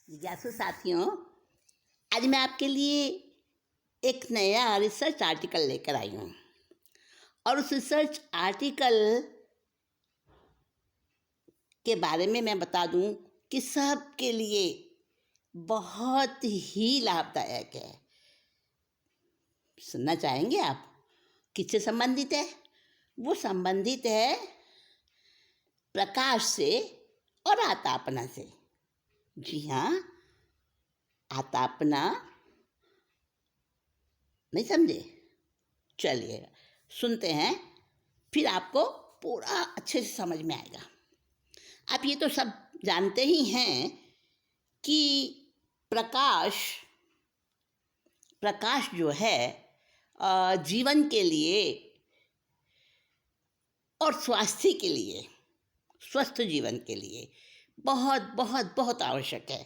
जिज्ञासु साथियों, आज मैं आपके लिए एक नया रिसर्च आर्टिकल लेकर आई हूँ और उस रिसर्च आर्टिकल के बारे में मैं बता दूँ कि सबके लिए बहुत ही लाभदायक है। सुनना चाहेंगे आप? किससे संबंधित है? वो संबंधित है प्रकाश से और आतापना से। जी हाँ, आतापना नहीं समझे? चलिए सुनते हैं, फिर आपको पूरा अच्छे से समझ में आएगा। आप ये तो सब जानते ही हैं कि प्रकाश जो है जीवन के लिए और स्वास्थ्य के लिए, स्वस्थ जीवन के लिए बहुत बहुत बहुत आवश्यक है।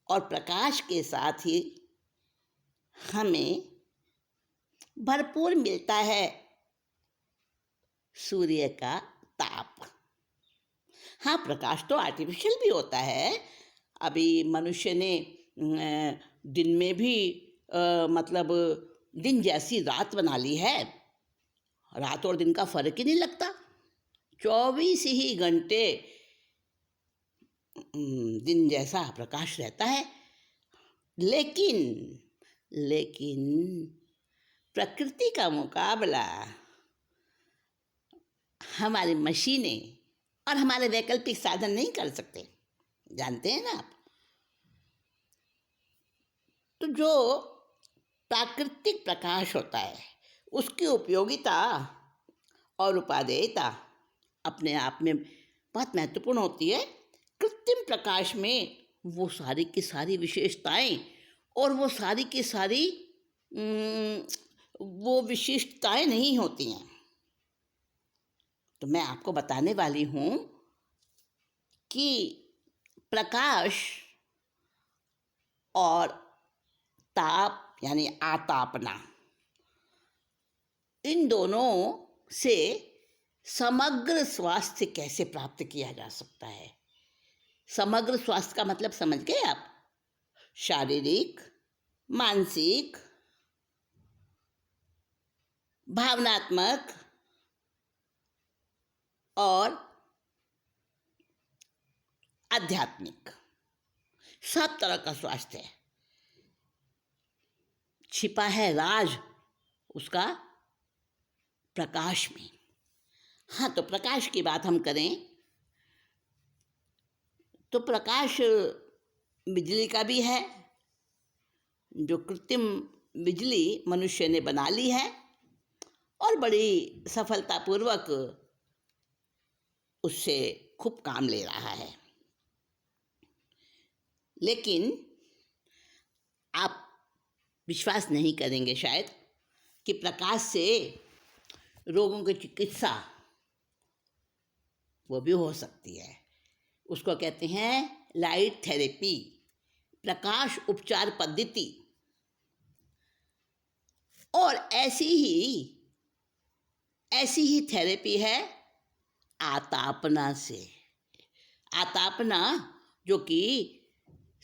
और प्रकाश के साथ ही हमें भरपूर मिलता है सूर्य का ताप। हाँ, प्रकाश तो आर्टिफिशियल भी होता है। अभी मनुष्य ने दिन में भी मतलब दिन जैसी रात बना ली है। रात और दिन का फर्क ही नहीं लगता, 24 ही घंटे दिन जैसा प्रकाश रहता है। लेकिन प्रकृति का मुकाबला हमारी मशीनें और हमारे वैकल्पिक साधन नहीं कर सकते। जानते हैं ना आप? तो जो प्राकृतिक प्रकाश होता है उसकी उपयोगिता और उपादेयता अपने आप में बहुत महत्वपूर्ण होती है। कृत्रिम प्रकाश में वो सारी की सारी विशेषताएं और वो सारी की सारी वो विशिष्टताएं नहीं होती हैं। तो मैं आपको बताने वाली हूँ कि प्रकाश और ताप यानी आतापना, इन दोनों से समग्र स्वास्थ्य कैसे प्राप्त किया जा सकता है। समग्र स्वास्थ्य का मतलब समझ गए आप? शारीरिक, मानसिक, भावनात्मक और आध्यात्मिक, सब तरह का स्वास्थ्य है। छिपा है राज उसका प्रकाश में। हाँ, तो प्रकाश की बात हम करें तो प्रकाश बिजली का भी है, जो कृत्रिम बिजली मनुष्य ने बना ली है और बड़ी सफलतापूर्वक उससे खूब काम ले रहा है। लेकिन आप विश्वास नहीं करेंगे शायद कि प्रकाश से रोगों की चिकित्सा वो भी हो सकती है। उसको कहते हैं लाइट थेरेपी, प्रकाश उपचार पद्धति। और ऐसी ही थेरेपी है आतापना से। आतापना जो कि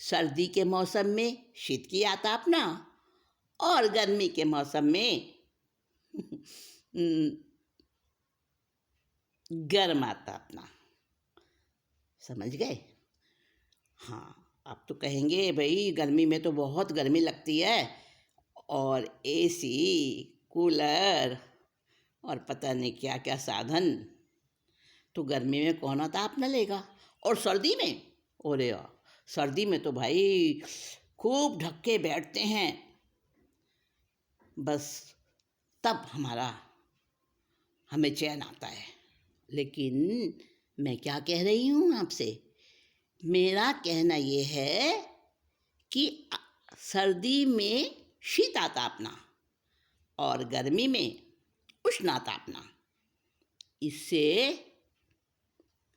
सर्दी के मौसम में शीत की आतापना और गर्मी के मौसम में गर्म आतापना। समझ गए? हाँ, आप तो कहेंगे भाई गर्मी में तो बहुत गर्मी लगती है और एसी, कूलर और पता नहीं क्या क्या साधन, तो गर्मी में कौन ताप न लेगा। और सर्दी में, अरे यार, सर्दी में तो भाई खूब ढक के बैठते हैं, बस तब हमें चैन आता है। लेकिन मैं क्या कह रही हूँ आपसे? मेरा कहना ये है कि सर्दी में शीतातापना और गर्मी में उष्णातापना, इससे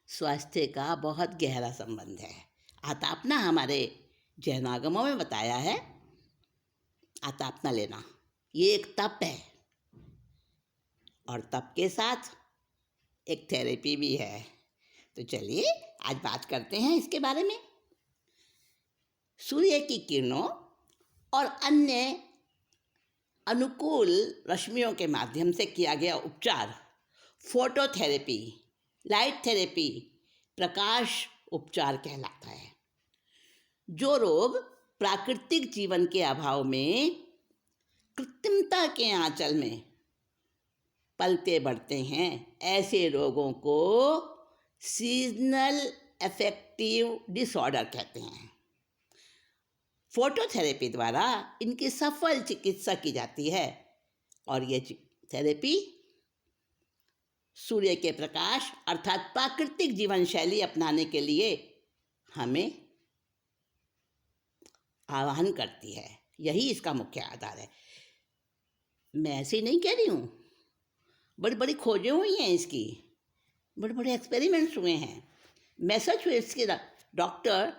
स्वास्थ्य का बहुत गहरा संबंध है। आतापना हमारे जैनागमों में बताया है, आतापना लेना ये एक तप है और तप के साथ एक थेरेपी भी है। तो चलिए आज बात करते हैं इसके बारे में। सूर्य की किरणों और अन्य अनुकूल रश्मियों के माध्यम से किया गया उपचार फोटोथेरेपी, लाइट थेरेपी, प्रकाश उपचार कहलाता है। जो रोग प्राकृतिक जीवन के अभाव में कृत्रिमता के आंचल में पलते बढ़ते हैं, ऐसे रोगों को सीजनल अफेक्टिव डिसऑर्डर कहते हैं। फोटोथेरेपी द्वारा इनकी सफल चिकित्सा की जाती है और ये थेरेपी सूर्य के प्रकाश अर्थात प्राकृतिक जीवन शैली अपनाने के लिए हमें आह्वान करती है। यही इसका मुख्य आधार है। मैं ऐसे ही नहीं कह रही हूँ, बड़ी बड़ी खोजें हुई हैं इसकी, बड़े बड़े एक्सपेरिमेंट्स हुए हैं। मैसाचुसेट्स के डॉक्टर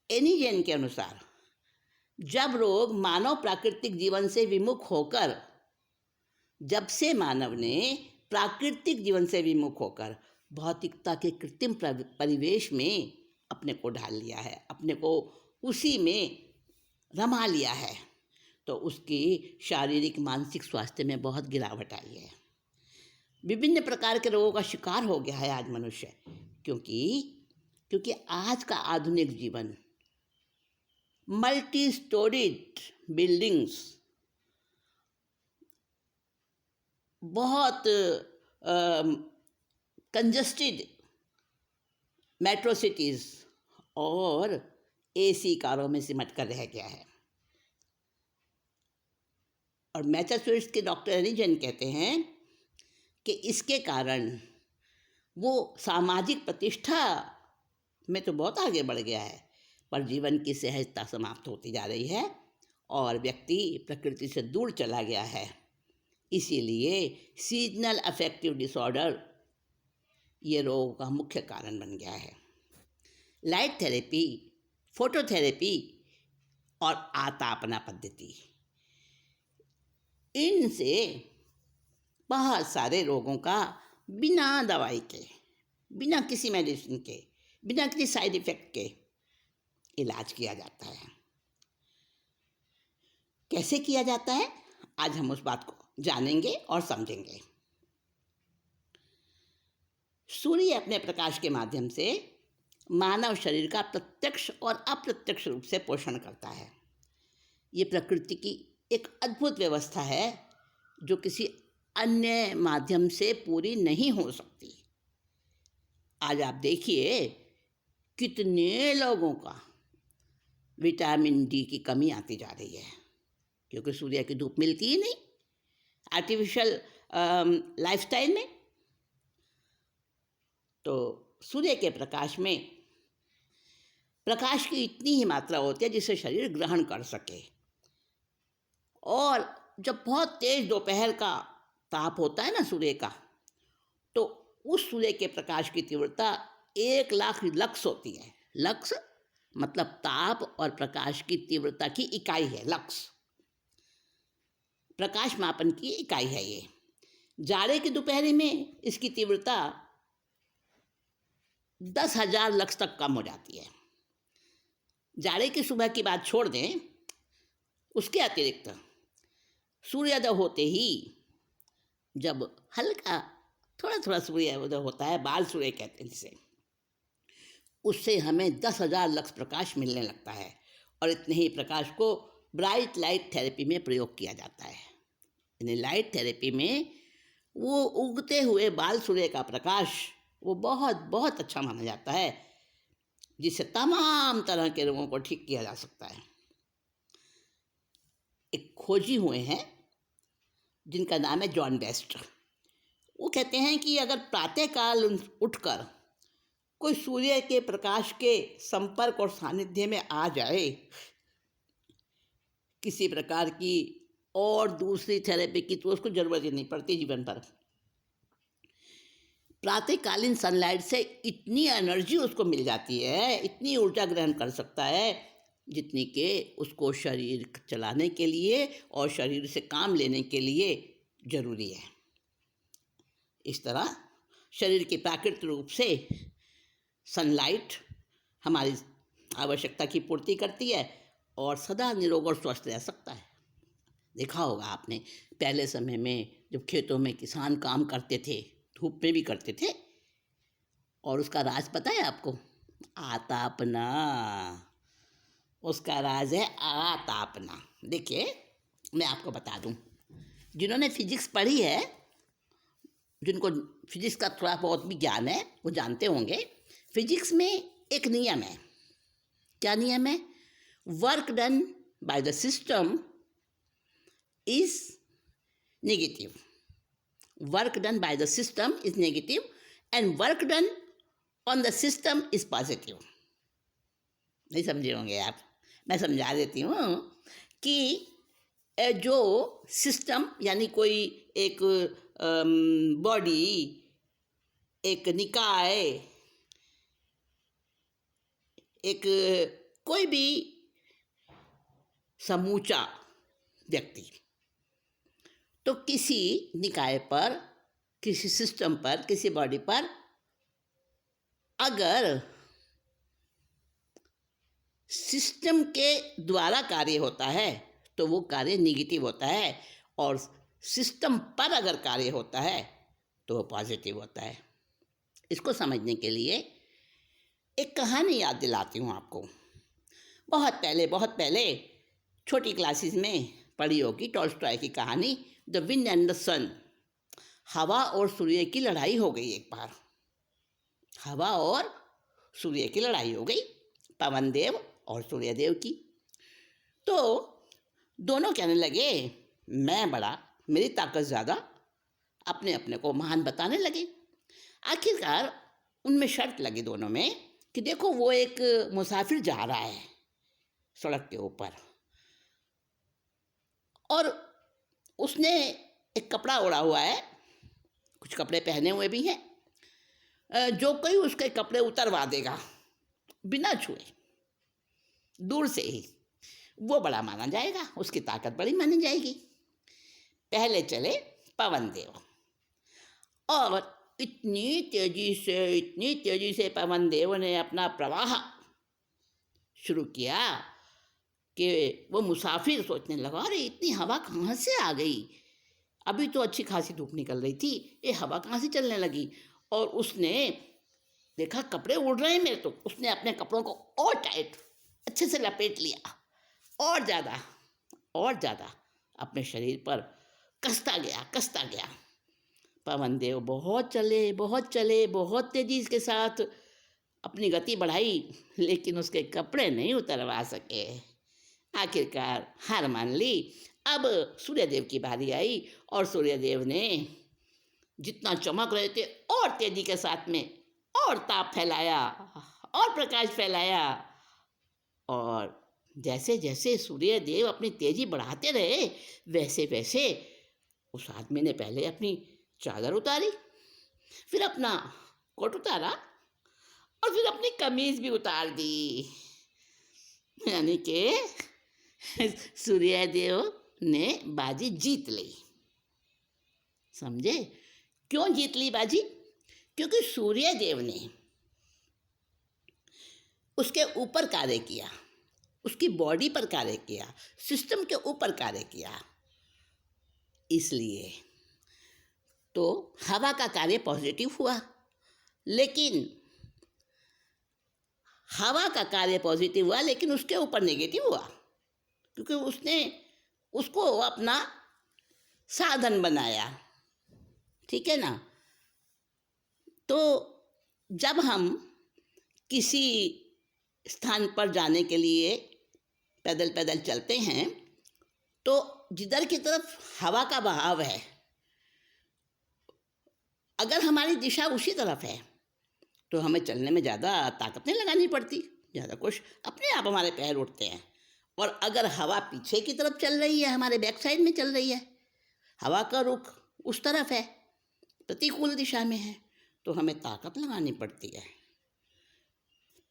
एनिजेन के अनुसार जब रोग मानव प्राकृतिक जीवन से विमुख होकर जब से मानव ने प्राकृतिक जीवन से विमुख होकर भौतिकता के कृत्रिम परिवेश में अपने को ढाल लिया है, अपने को उसी में रमा लिया है, तो उसकी शारीरिक मानसिक स्वास्थ्य में बहुत गिरावट आई है। विभिन्न प्रकार के रोगों का शिकार हो गया है आज मनुष्य, क्योंकि आज का आधुनिक जीवन मल्टी स्टोरीड बिल्डिंग्स, बहुत कंजस्टेड मेट्रो सिटीज़ और एसी कारों में सिमट कर रह गया है। और मैसाचुसेट्स के डॉक्टर एनिजेन कहते हैं कि इसके कारण वो सामाजिक प्रतिष्ठा में तो बहुत आगे बढ़ गया है, पर जीवन की सहजता समाप्त होती जा रही है और व्यक्ति प्रकृति से दूर चला गया है। इसीलिए सीजनल अफेक्टिव डिसऑर्डर ये रोग का मुख्य कारण बन गया है। लाइट थेरेपी, फोटोथेरेपी और आतापना पद्धति, इनसे बहुत सारे रोगों का बिना दवाई के, बिना किसी मेडिसिन के, बिना किसी साइड इफ़ेक्ट के इलाज किया जाता है। कैसे किया जाता है, आज हम उस बात को जानेंगे और समझेंगे। सूर्य अपने प्रकाश के माध्यम से मानव शरीर का प्रत्यक्ष और अप्रत्यक्ष रूप से पोषण करता है। ये प्रकृति की एक अद्भुत व्यवस्था है जो किसी अन्य माध्यम से पूरी नहीं हो सकती। आज आप देखिए कितने लोगों का विटामिन डी की कमी आती जा रही है, क्योंकि सूर्य की धूप मिलती ही नहीं आर्टिफिशियल लाइफस्टाइल में। तो सूर्य के प्रकाश में प्रकाश की इतनी ही मात्रा होती है जिसे शरीर ग्रहण कर सके, और जब बहुत तेज दोपहर का ताप होता है ना सूर्य का, तो उस सूर्य के प्रकाश की तीव्रता 1,00,000 लक्स होती है। लक्स मतलब ताप और प्रकाश की तीव्रता की इकाई है। लक्स प्रकाश मापन की इकाई है। ये जाड़े की दोपहरी में इसकी तीव्रता 10,000 लक्स तक कम हो जाती है। जाड़े की सुबह की बात छोड़ दें, उसके अतिरिक्त सूर्योदय होते ही जब हल्का थोड़ा थोड़ा सूर्योदय होता है, बाल सूर्य कहते हैं जिसे, उससे हमें 10,000 लक्स प्रकाश मिलने लगता है, और इतने ही प्रकाश को ब्राइट लाइट थेरेपी में प्रयोग किया जाता है। यानी लाइट थेरेपी में वो उगते हुए बाल सूर्य का प्रकाश वो बहुत बहुत अच्छा माना जाता है, जिससे तमाम तरह के रोगों को ठीक किया जा सकता है। एक खोजी हुए हैं जिनका नाम है जॉन बेस्ट। वो कहते हैं कि अगर प्रातःकाल उठकर कोई सूर्य के प्रकाश के संपर्क और सानिध्य में आ जाए, किसी प्रकार की और दूसरी थेरेपी की तो उसको ज़रूरत ही नहीं पड़ती जीवन भर। प्रातःकालीन सनलाइट से इतनी एनर्जी उसको मिल जाती है, इतनी ऊर्जा ग्रहण कर सकता है जितनी के उसको शरीर चलाने के लिए और शरीर से काम लेने के लिए ज़रूरी है। इस तरह शरीर की प्राकृतिक रूप से सनलाइट हमारी आवश्यकता की पूर्ति करती है और सदा निरोग और स्वस्थ रह सकता है। देखा होगा आपने, पहले समय में जब खेतों में किसान काम करते थे, धूप में भी करते थे, और उसका राज पता है आपको? आतापना। उसका राज है आतापना। देखिए, मैं आपको बता दूं, जिन्होंने फिजिक्स पढ़ी है, जिनको फिजिक्स का थोड़ा बहुत भी ज्ञान है, वो जानते होंगे फिजिक्स में एक नियम है। क्या नियम है? Work done by the system is negative. Work done by the system is negative and work done on the system is positive. नहीं समझे होंगे आप, मैं समझा देती हूँ कि जो सिस्टम यानी कोई एक बॉडी, एक निकाय, एक कोई भी समूचा व्यक्ति, तो किसी निकाय पर, किसी सिस्टम पर, किसी बॉडी पर अगर सिस्टम के द्वारा कार्य होता है तो वो कार्य निगेटिव होता है, और सिस्टम पर अगर कार्य होता है तो वो पॉजिटिव होता है। इसको समझने के लिए एक कहानी याद दिलाती हूँ आपको। बहुत पहले छोटी क्लासेस में पढ़ी होगी टॉल्स्टॉय की कहानी द विंड एंड द सन। हवा और सूर्य की लड़ाई हो गई एक बार। हवा और सूर्य की लड़ाई हो गई, पवन देव और सूर्य देव की। तो दोनों कहने लगे मैं बड़ा, मेरी ताकत ज़्यादा, अपने अपने को महान बताने लगे। आखिरकार उनमें शर्त लगी दोनों में कि देखो, वो एक मुसाफिर जा रहा है सड़क के ऊपर, और उसने एक कपड़ा ओढ़ा हुआ है, कुछ कपड़े पहने हुए भी हैं, जो कोई उसके कपड़े उतरवा देगा बिना छुए, दूर से ही, वो बड़ा माना जाएगा, उसकी ताकत बड़ी मानी जाएगी। पहले चले पवन देव, और इतनी तेजी से पवन देव ने अपना प्रवाह शुरू किया कि वो मुसाफिर सोचने लगा, अरे इतनी हवा कहाँ से आ गई? अभी तो अच्छी खासी धूप निकल रही थी, ये हवा कहाँ से चलने लगी? और उसने देखा कपड़े उड़ रहे हैं मेरे, तो उसने अपने कपड़ों को और टाइट अच्छे से लपेट लिया, और ज़्यादा अपने शरीर पर कसता गया। पवन देव बहुत चले, बहुत तेजी के साथ अपनी गति बढ़ाई, लेकिन उसके कपड़े नहीं उतरवा सके। आखिरकार हार मान ली। अब सूर्यदेव की बारी आई, और सूर्यदेव ने जितना चमक रहे थे और तेजी के साथ में और ताप फैलाया और प्रकाश फैलाया, और जैसे जैसे सूर्यदेव अपनी तेजी बढ़ाते रहे, वैसे वैसे उस आदमी ने पहले अपनी चादर उतारी, फिर अपना कोट उतारा, और फिर अपनी कमीज भी उतार दी। यानी कि सूर्यदेव ने बाजी जीत ली। समझे? क्यों जीत ली बाजी? क्योंकि सूर्यदेव ने उसके ऊपर कार्य किया, उसकी बॉडी पर कार्य किया, सिस्टम के ऊपर कार्य किया। इसलिए तो हवा का कार्य पॉजिटिव हुआ, लेकिन हवा का कार्य पॉजिटिव हुआ लेकिन उसके ऊपर नेगेटिव हुआ, क्योंकि उसने उसको अपना साधन बनाया। ठीक है ना? तो जब हम किसी स्थान पर जाने के लिए पैदल पैदल चलते हैं, तो जिधर की तरफ हवा का बहाव है, अगर हमारी दिशा उसी तरफ है, तो हमें चलने में ज़्यादा ताकत नहीं लगानी पड़ती, ज़्यादा कुछ अपने आप हमारे पैर उठते हैं। और अगर हवा पीछे की तरफ चल रही है, हमारे बैक साइड में चल रही है, हवा का रुख उस तरफ है, प्रतिकूल दिशा में है, तो हमें ताकत लगानी पड़ती है।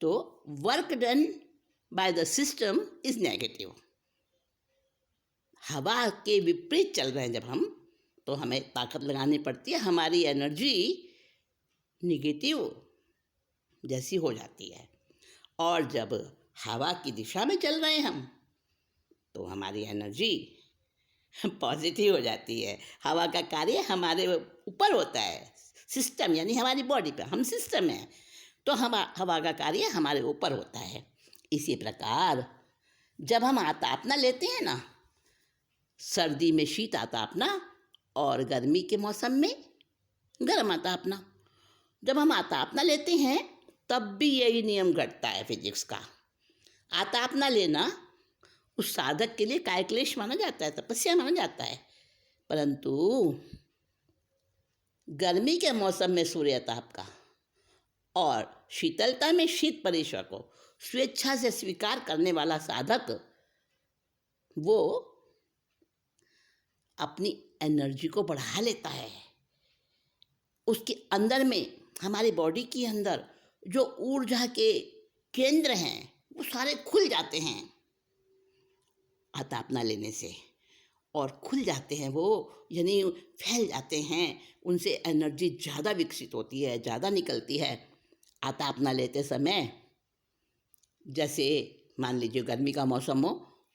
तो work done by the system is negative. हवा के विपरीत चल रहे हैं जब हम, तो हमें ताकत लगानी पड़ती है, हमारी एनर्जी निगेटिव जैसी हो जाती है। और जब हवा की दिशा में चल रहे हैं हम, तो हमारी एनर्जी पॉजिटिव हो जाती है। हवा का कार्य हमारे ऊपर होता है, सिस्टम यानी हमारी बॉडी पे, हम सिस्टम हैं, तो हवा का कार्य हमारे ऊपर होता है। इसी प्रकार जब हम आतापना लेते हैं ना, सर्दी में शीत आतापना और गर्मी के मौसम में गर्म आतापना, जब हम आतापना लेते हैं तब भी यही नियम घटता है फिजिक्स का। आतापना लेना उस साधक के लिए कायक्लेश माना जाता है, तपस्या माना जाता है। परंतु गर्मी के मौसम में सूर्य ताप का और शीतलता में शीत परिश्रम को स्वेच्छा से स्वीकार करने वाला साधक, वो अपनी एनर्जी को बढ़ा लेता है। उसके अंदर में, हमारी बॉडी के अंदर जो ऊर्जा के केंद्र हैं वो सारे खुल जाते हैं आतापना लेने से, और खुल जाते हैं वो, यानी फैल जाते हैं। उनसे एनर्जी ज़्यादा विकसित होती है, ज़्यादा निकलती है आतापना लेते समय। जैसे मान लीजिए गर्मी का मौसम हो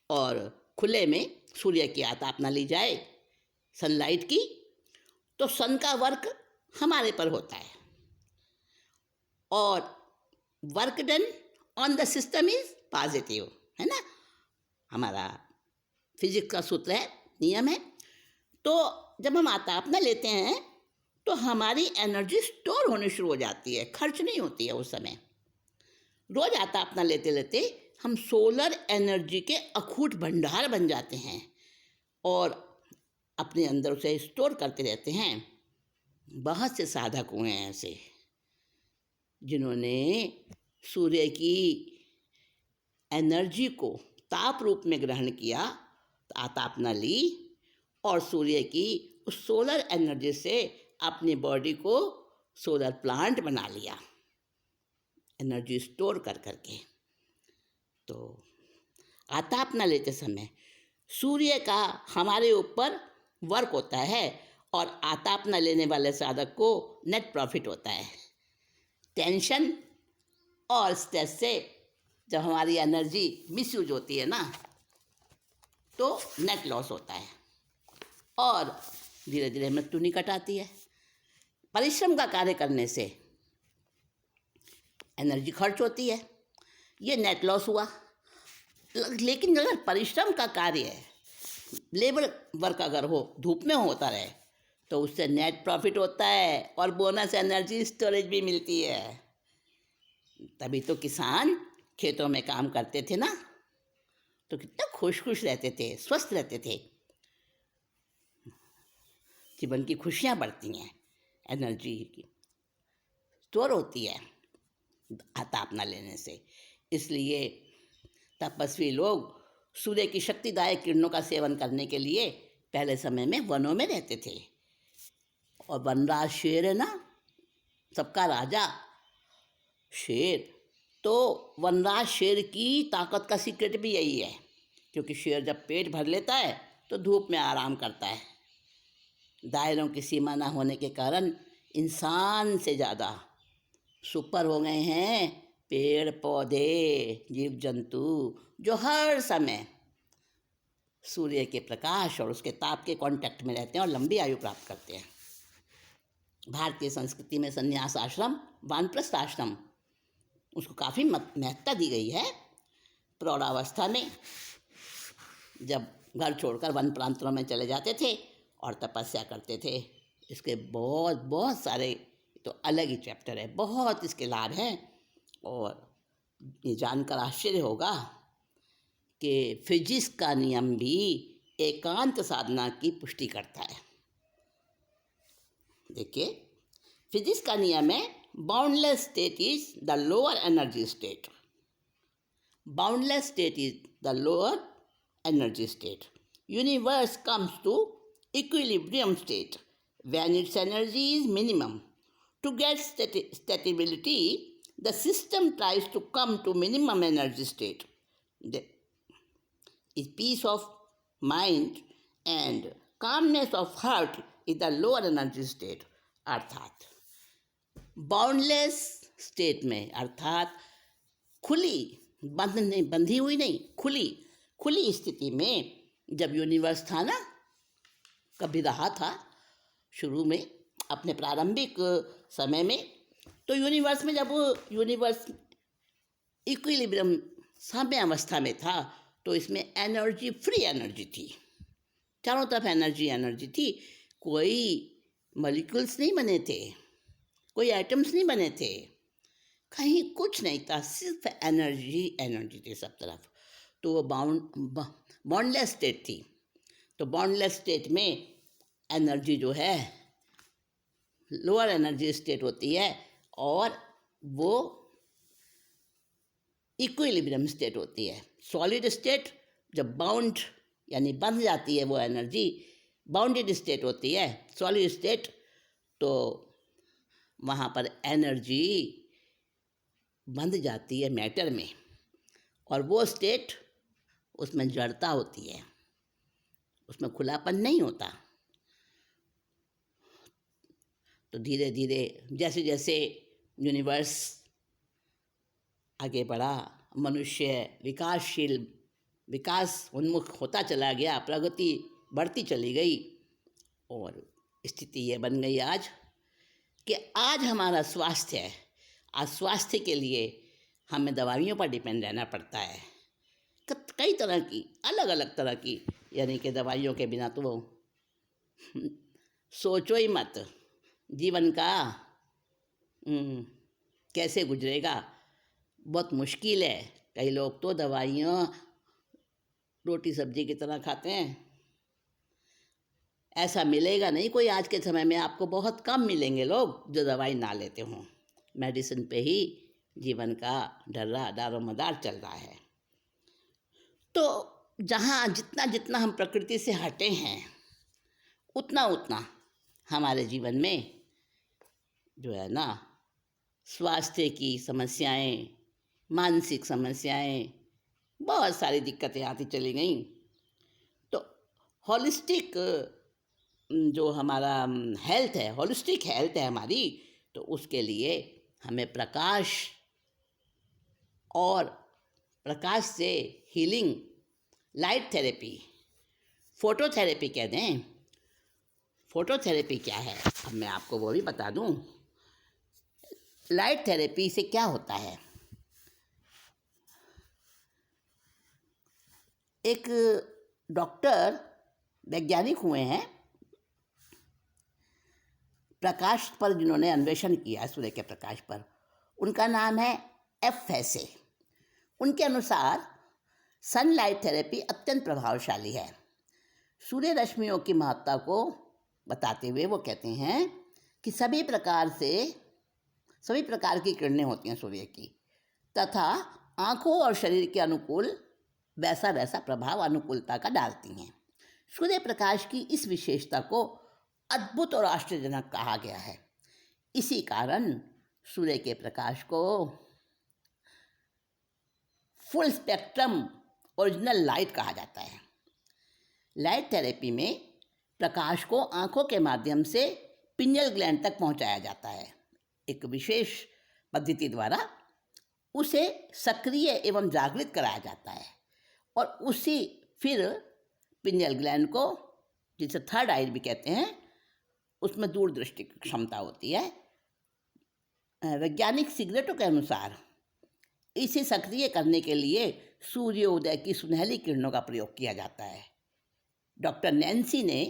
और खुले में सूर्य की आतापना ली जाए, सनलाइट की, तो सन का वर्क हमारे पर होता है और work done on the system is positive, है ना। हमारा फिजिक्स का सूत्र है, नियम है। तो जब हम आतापना लेते हैं तो हमारी एनर्जी स्टोर होनी शुरू हो जाती है, खर्च नहीं होती है उस समय। रोज आतापना लेते लेते हम सोलर एनर्जी के अखूट भंडार बन जाते हैं और अपने अंदर उसे स्टोर करते रहते हैं। बहुत से साधक हुए हैं ऐसे जिन्होंने सूर्य की एनर्जी को ताप रूप में ग्रहण किया, आतापना ली और सूर्य की उस सोलर एनर्जी से अपनी बॉडी को सोलर प्लांट बना लिया, एनर्जी स्टोर कर करके। तो आतापना लेते समय सूर्य का हमारे ऊपर वर्क होता है और आतापना लेने वाले साधक को नेट प्रॉफिट होता है। टेंशन और स्ट्रेस से जब हमारी एनर्जी मिसयूज होती है ना, तो नेट लॉस होता है और धीरे धीरे मृत्यु निकट आती है। परिश्रम का कार्य करने से एनर्जी खर्च होती है, ये नेट लॉस हुआ। लेकिन अगर परिश्रम का कार्य है, लेबर वर्क अगर हो, धूप में होता रहे, तो उससे नेट प्रॉफिट होता है और बोनस एनर्जी स्टोरेज भी मिलती है। तभी तो किसान खेतों में काम करते थे ना, तो कितना खुश खुश रहते थे, स्वस्थ रहते थे। जीवन की खुशियाँ बढ़ती हैं, एनर्जी की स्टोर होती है आतापना लेने से। इसलिए तपस्वी लोग सूर्य की शक्तिदायक किरणों का सेवन करने के लिए पहले समय में वनों में रहते थे। और वनराज शेर है ना, सबका राजा शेर, तो वनराज शेर की ताकत का सीक्रेट भी यही है, क्योंकि शेर जब पेट भर लेता है तो धूप में आराम करता है। दायरों की सीमा ना होने के कारण इंसान से ज़्यादा सुपर हो गए हैं पेड़ पौधे, जीव जंतु, जो हर समय सूर्य के प्रकाश और उसके ताप के कांटेक्ट में रहते हैं और लंबी आयु प्राप्त करते हैं। भारतीय संस्कृति में संन्यास आश्रम, वानप्रस्थ आश्रम, उसको काफ़ी महत्ता दी गई है। प्रौढ़ावस्था में जब घर छोड़कर वन प्रांतों में चले जाते थे और तपस्या करते थे। इसके बहुत बहुत सारे तो अलग ही चैप्टर है, बहुत इसके लाभ हैं। और ये जानकर आश्चर्य होगा कि फिजिक्स का नियम भी एकांत साधना की पुष्टि करता है। देखिए, फिजिक्स का नियम है, boundless state is the lower energy state. Boundless state is the lower energy state. Universe comes to equilibrium state when its energy is minimum. To get stability, the system tries to come to minimum energy state. The peace of mind and calmness of heart is the lower energy state. अर्थात boundless state में, अर्थात खुली बंधी हुई नहीं, खुली खुली स्थिति में जब यूनिवर्स था ना, कभी रहा था शुरू में अपने प्रारंभिक समय में, तो यूनिवर्स में जब यूनिवर्स इक्विलिब्रियम साम्य अवस्था में था तो इसमें एनर्जी, फ्री एनर्जी थी, चारों तरफ एनर्जी एनर्जी थी। कोई मॉलिक्यूल्स नहीं बने थे, कोई एटम्स नहीं बने थे, कहीं कुछ नहीं था, सिर्फ एनर्जी एनर्जी थी सब तरफ। तो वो बॉन्डलेस स्टेट थी। तो बॉन्डलेस स्टेट में एनर्जी जो है लोअर एनर्जी स्टेट होती है और वो इक्विलिब्रियम स्टेट होती है। सॉलिड स्टेट जब बाउंड यानी बंध जाती है वो एनर्जी, बाउंडेड स्टेट होती है सॉलिड स्टेट, तो वहाँ पर एनर्जी बंध जाती है मैटर में, और वो स्टेट उसमें जड़ता होती है, उसमें खुलापन नहीं होता। तो धीरे धीरे जैसे जैसे यूनिवर्स आगे बढ़ा, मनुष्य विकास उन्मुख होता चला गया, प्रगति बढ़ती चली गई, और स्थिति ये बन गई आज कि आज हमारा स्वास्थ्य है। आज स्वास्थ्य के लिए हमें दवाइयों पर डिपेंड रहना पड़ता है, कई तरह की, अलग अलग तरह की, यानी कि दवाइयों के बिना तो सोचो ही मत जीवन का कैसे गुजरेगा, बहुत मुश्किल है। कई लोग तो दवाइयाँ रोटी सब्जी की तरह खाते हैं। ऐसा मिलेगा नहीं कोई, आज के समय में आपको बहुत कम मिलेंगे लोग जो दवाई ना लेते हों। मेडिसिन पे ही जीवन का दारोमदार चल रहा है। तो जहाँ जितना जितना हम प्रकृति से हटे हैं उतना उतना हमारे जीवन में जो है ना, स्वास्थ्य की समस्याएं, मानसिक समस्याएं, बहुत सारी दिक्कतें आती चली गई। तो होलिस्टिक जो हमारा हेल्थ है, होलिस्टिक हेल्थ है हमारी, तो उसके लिए हमें प्रकाश, और प्रकाश से हीलिंग, लाइट थेरेपी, फोटोथेरेपी कह दें। फोटोथेरेपी क्या है, अब मैं आपको वो भी बता दूं। लाइट थेरेपी से क्या होता है, एक डॉक्टर वैज्ञानिक हुए हैं प्रकाश पर, जिन्होंने अन्वेषण किया सूर्य के प्रकाश पर, उनका नाम है एफ फैसे। उनके अनुसार सनलाइट थेरेपी अत्यंत प्रभावशाली है। सूर्य रश्मियों की महत्ता को बताते हुए वो कहते हैं कि सभी प्रकार की किरणें होती हैं सूर्य की, तथा आँखों और शरीर के अनुकूल वैसा प्रभाव अनुकूलता का डालती हैं। सूर्य प्रकाश की इस विशेषता को अद्भुत और आश्चर्यजनक कहा गया है। इसी कारण सूर्य के प्रकाश को फुल स्पेक्ट्रम ओरिजिनल लाइट कहा जाता है। लाइट थेरेपी में प्रकाश को आँखों के माध्यम से पिनियल ग्लैंड तक पहुंचाया जाता है। एक विशेष पद्धति द्वारा उसे सक्रिय एवं जागृत कराया जाता है, और उसी फिर पिनियल ग्लैंड को, जिसे थर्ड आई भी कहते हैं, उसमें दूरदृष्टि की क्षमता होती है। वैज्ञानिक सिगरेटों के अनुसार इसे सक्रिय करने के लिए सूर्योदय की सुनहली किरणों का प्रयोग किया जाता है। डॉक्टर नैन्सी ने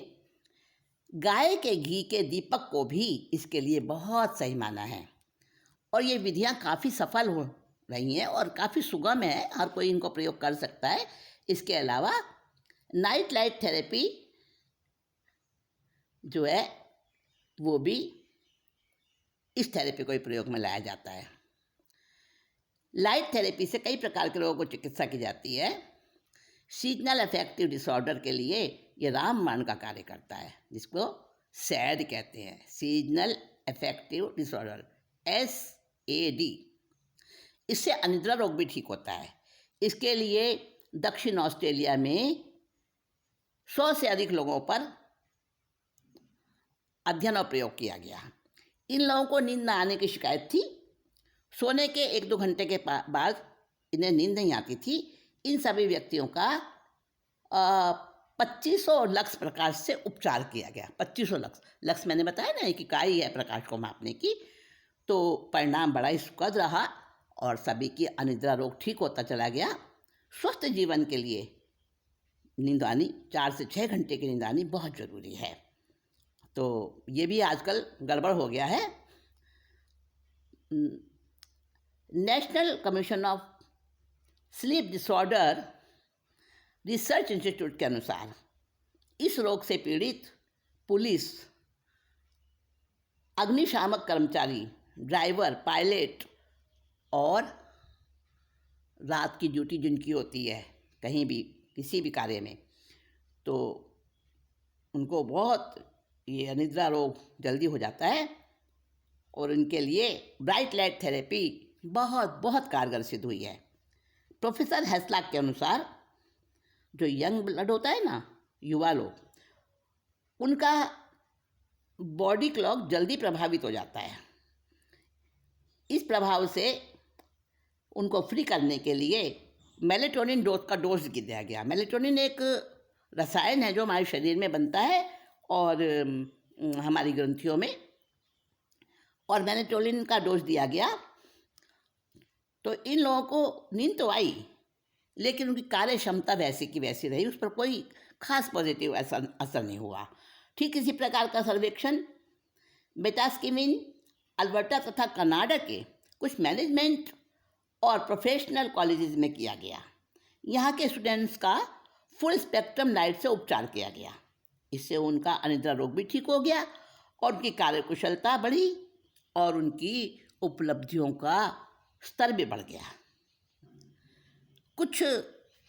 गाय के घी के दीपक को भी इसके लिए बहुत सही माना है, और ये विधियाँ काफ़ी सफल हो रही हैं और काफ़ी सुगम है, हर कोई इनको प्रयोग कर सकता है। इसके अलावा नाइट लाइट थेरेपी जो है वो भी इस थेरेपी को ही प्रयोग में लाया जाता है। लाइट थेरेपी से कई प्रकार के रोगों को चिकित्सा की जाती है। सीजनल अफेक्टिव डिसऑर्डर के लिए ये रामबाण का कार्य करता है, जिसको सैड कहते हैं, सीजनल अफेक्टिव डिसऑर्डर, SAD। इससे अनिद्रा रोग भी ठीक होता है। इसके लिए दक्षिण ऑस्ट्रेलिया में 100 से अधिक लोगों पर अध्ययन और प्रयोग किया गया। इन लोगों को नींद न आने की शिकायत थी। सोने के 1-2 घंटे के बाद इन्हें नींद नहीं आती थी, इन सभी व्यक्तियों का 2500 लक्स प्रकाश से उपचार किया गया। 2500 लक्स, लक्स मैंने बताया ना एक इकाई है प्रकाश को मापने की। तो परिणाम बड़ा ही सुखद रहा और सभी की अनिद्रा रोग ठीक होता चला गया। स्वस्थ जीवन के लिए नींद आनी, 4 से 6 घंटे की नींद आनी बहुत ज़रूरी है। तो ये भी आजकल गड़बड़ हो गया है। National commission of sleep disorder research institute के अनुसार इस रोग से पीड़ित पुलिस, अग्निशामक कर्मचारी, ड्राइवर, पायलट और रात की ड्यूटी जिनकी होती है कहीं भी किसी भी कार्य में, तो उनको बहुत ये अनिद्रा रोग जल्दी हो जाता है और उनके लिए ब्राइट लाइट थेरेपी बहुत बहुत कारगर सिद्ध हुई है। प्रोफेसर हैस्लाक के अनुसार जो यंग ब्लड होता है ना, युवा लोग, उनका बॉडी क्लॉक जल्दी प्रभावित हो जाता है। इस प्रभाव से उनको फ्री करने के लिए मेलेटोनिन डोज दिया गया। मेलेटोनिन एक रसायन है जो हमारे शरीर में बनता है और हमारी ग्रंथियों में, और मेलेटोनिन का डोज दिया गया। तो इन लोगों को नींद तो आई लेकिन उनकी कार्य क्षमता वैसी की वैसी रही, उस पर कोई खास पॉजिटिव असर नहीं हुआ। ठीक इसी प्रकार का सर्वेक्षण बेटास्किमिन, अल्बर्टा तथा कनाडा के कुछ मैनेजमेंट और प्रोफेशनल कॉलेजेस में किया गया। यहाँ के स्टूडेंट्स का फुल स्पेक्ट्रम लाइट से उपचार किया गया। इससे उनका अनिद्रा रोग भी ठीक हो गया और उनकी कार्यकुशलता बढ़ी और उनकी उपलब्धियों का स्तर भी बढ़ गया। कुछ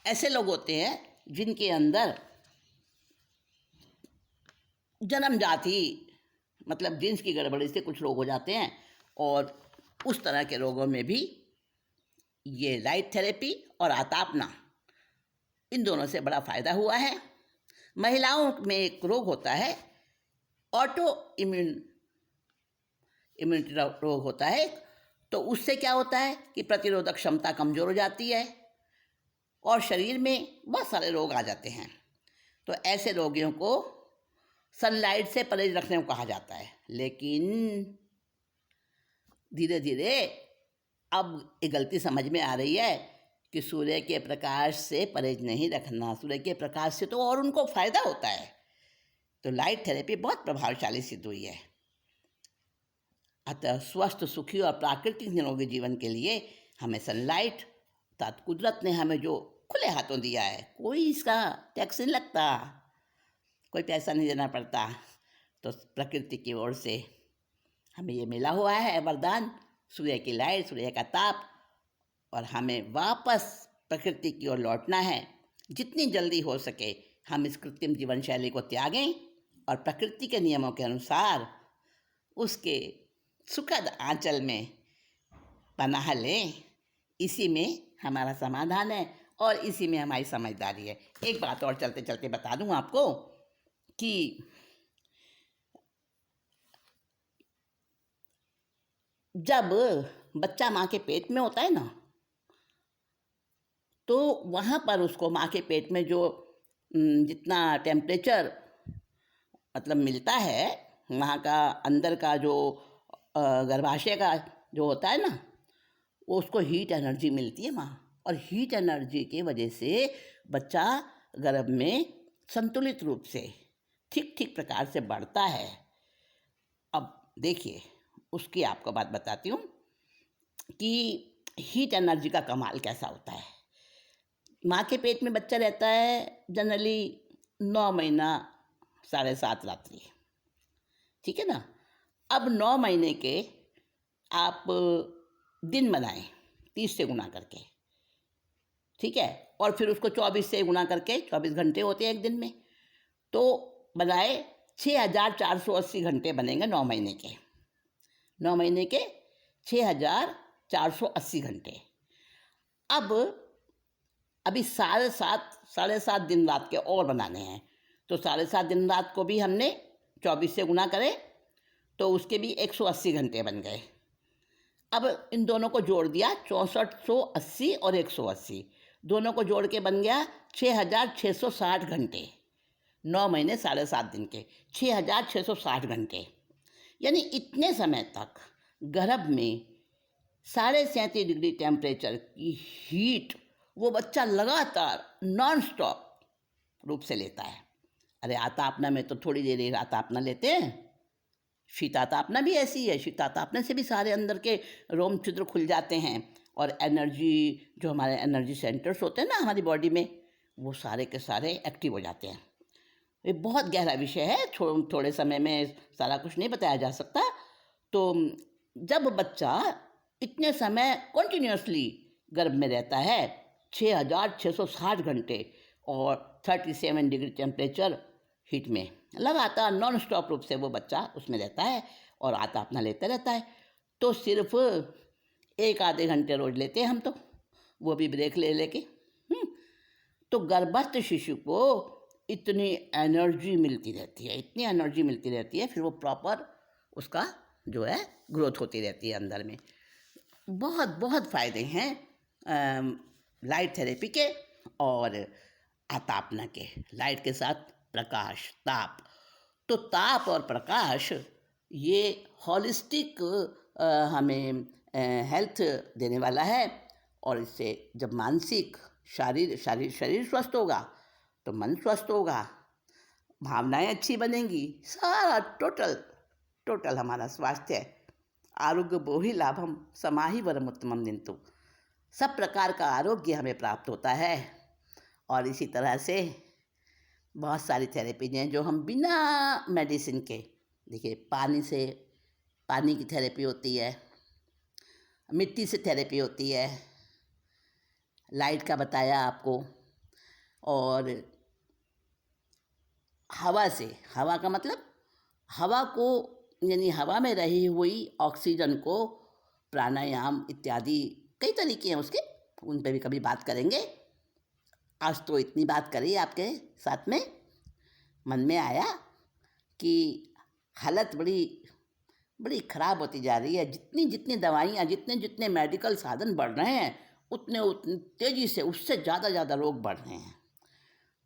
ऐसे लोग होते हैं जिनके अंदर जन्मजात ही मतलब जीन्स की गड़बड़ी से कुछ रोग हो जाते हैं और उस तरह के रोगों में भी ये लाइट थेरेपी और आतापना, इन दोनों से बड़ा फ़ायदा हुआ है। महिलाओं में एक रोग होता है ऑटो इम्यूनिटी रोग होता है। तो उससे क्या होता है कि प्रतिरोधक क्षमता कमज़ोर हो जाती है और शरीर में बहुत सारे रोग आ जाते हैं। तो ऐसे रोगियों को सनलाइट से परहेज रखने को कहा जाता है। लेकिन धीरे धीरे अब ये गलती समझ में आ रही है कि सूर्य के प्रकाश से परहेज नहीं रखना, सूर्य के प्रकाश से तो और उनको फ़ायदा होता है। तो लाइट थेरेपी बहुत प्रभावशाली सिद्ध हुई है। अतः स्वस्थ, सुखी और प्राकृतिक निरोगी जीवन के लिए हमें सनलाइट, अर्थात कुदरत ने हमें जो खुले हाथों दिया है, कोई इसका टैक्स नहीं लगता, कोई पैसा नहीं देना पड़ता, तो प्रकृति की ओर से हमें ये मिला हुआ है वरदान, सूर्य की लाइट, सूर्य का ताप, और हमें वापस प्रकृति की ओर लौटना है। जितनी जल्दी हो सके हम इस कृत्रिम जीवन शैली को त्यागें और प्रकृति के नियमों के अनुसार उसके सुखद आंचल में पनाह लें। इसी में हमारा समाधान है और इसी में हमारी समझदारी है। एक बात और चलते चलते बता दूं आपको कि जब बच्चा माँ के पेट में होता है ना, तो वहाँ पर उसको माँ के पेट में जो जितना टेम्परेचर मतलब मिलता है, वहाँ का अंदर का जो गर्भाशय का जो होता है ना, वो उसको हीट एनर्जी मिलती है वहाँ, और हीट एनर्जी की वजह से बच्चा गर्भ में संतुलित रूप से ठीक ठीक प्रकार से बढ़ता है। अब देखिए, उसकी आपको बात बताती हूँ कि हीट एनर्जी का कमाल कैसा होता है। माँ के पेट में बच्चा रहता है जनरली 9 महीना 7.5 रात्रि, ठीक है ना। अब 9 महीने के आप दिन बनाएं 30 से गुना करके, ठीक है, और फिर उसको 24 से गुना करके, 24 घंटे होते हैं एक दिन में, तो बनाए 6480 घंटे बनेंगे 9 महीने के। 9 महीने के 6480 घंटे। अब अभी 7.5 दिन रात के और बनाने हैं, तो 7.5 दिन रात को भी हमने 24 से गुना करें तो उसके भी 180 घंटे बन गए। अब इन दोनों को जोड़ दिया, 6480 और 180, दोनों को जोड़ के बन गया 6660 घंटे। 9 महीने 7.5 दिन के 6660 घंटे, यानी इतने समय तक गर्भ में 37.5 डिग्री टेम्परेचर की हीट वो बच्चा लगातार नॉन स्टॉप रूप से लेता है। अरे आतापना में तो थोड़ी देर ही आतापना लेते हैं, शीतातापना भी ऐसी है। शीतातापना से भी सारे अंदर के रोम छिद्र खुल जाते हैं और एनर्जी, जो हमारे एनर्जी सेंटर्स होते हैं ना हमारी बॉडी में, वो सारे के सारे एक्टिव हो जाते हैं। ये बहुत गहरा विषय है, थोड़े समय में सारा कुछ नहीं बताया जा सकता। तो जब बच्चा इतने समय कंटिन्यूसली गर्भ में रहता है, 6660 घंटे और 37 डिग्री टेम्परेचर हीट में लगातार नॉन स्टॉप रूप से वो बच्चा उसमें रहता है और आतापना लेता रहता है, तो सिर्फ 1 आधे घंटे रोज लेते हैं हम तो, वो भी ब्रेक ले लेके। तो गर्भस्थ शिशु को इतनी एनर्जी मिलती रहती है, इतनी एनर्जी मिलती रहती है, फिर वो प्रॉपर उसका जो है ग्रोथ होती रहती है अंदर में। बहुत बहुत फ़ायदे हैं लाइट थेरेपी के और आतापना के। लाइट के साथ प्रकाश, ताप। तो ताप और प्रकाश ये हॉलिस्टिक हमें हेल्थ देने वाला है, और इससे जब मानसिक शरीर स्वस्थ होगा तो मन स्वस्थ होगा, भावनाएं अच्छी बनेंगी, सारा टोटल हमारा स्वास्थ्य आरोग्य बोहि लाभम समाहि वरम उत्तमम दिंतु, सब प्रकार का आरोग्य हमें प्राप्त होता है। और इसी तरह से बहुत सारी थेरेपी हैं जो हम बिना मेडिसिन के, देखिए पानी की थेरेपी होती है, मिट्टी से थेरेपी होती है, लाइट का बताया आपको, और हवा का मतलब हवा को, यानी हवा में रही हुई ऑक्सीजन को, प्राणायाम इत्यादि कई तरीके हैं उसके, उन पर भी कभी बात करेंगे। आज तो इतनी बात करी आपके साथ में, मन में आया कि हालत बड़ी ख़राब होती जा रही है। जितनी दवाइयाँ, जितने मेडिकल साधन बढ़ रहे हैं, उतने तेज़ी से उससे ज़्यादा रोग बढ़ रहे हैं।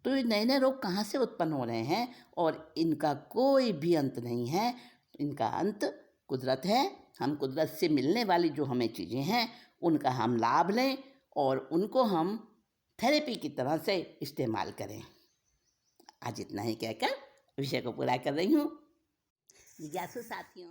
तो ये नए रोग कहाँ से उत्पन्न हो रहे हैं, और इनका कोई भी अंत नहीं है। इनका अंत कुदरत है। हम कुदरत से मिलने वाली जो हमें चीज़ें हैं उनका हम लाभ लें और उनको हम थेरेपी की तरह से इस्तेमाल करें। आज इतना ही कहकर विषय को पूरा कर रही हूँ। जिज्ञासु साथियों।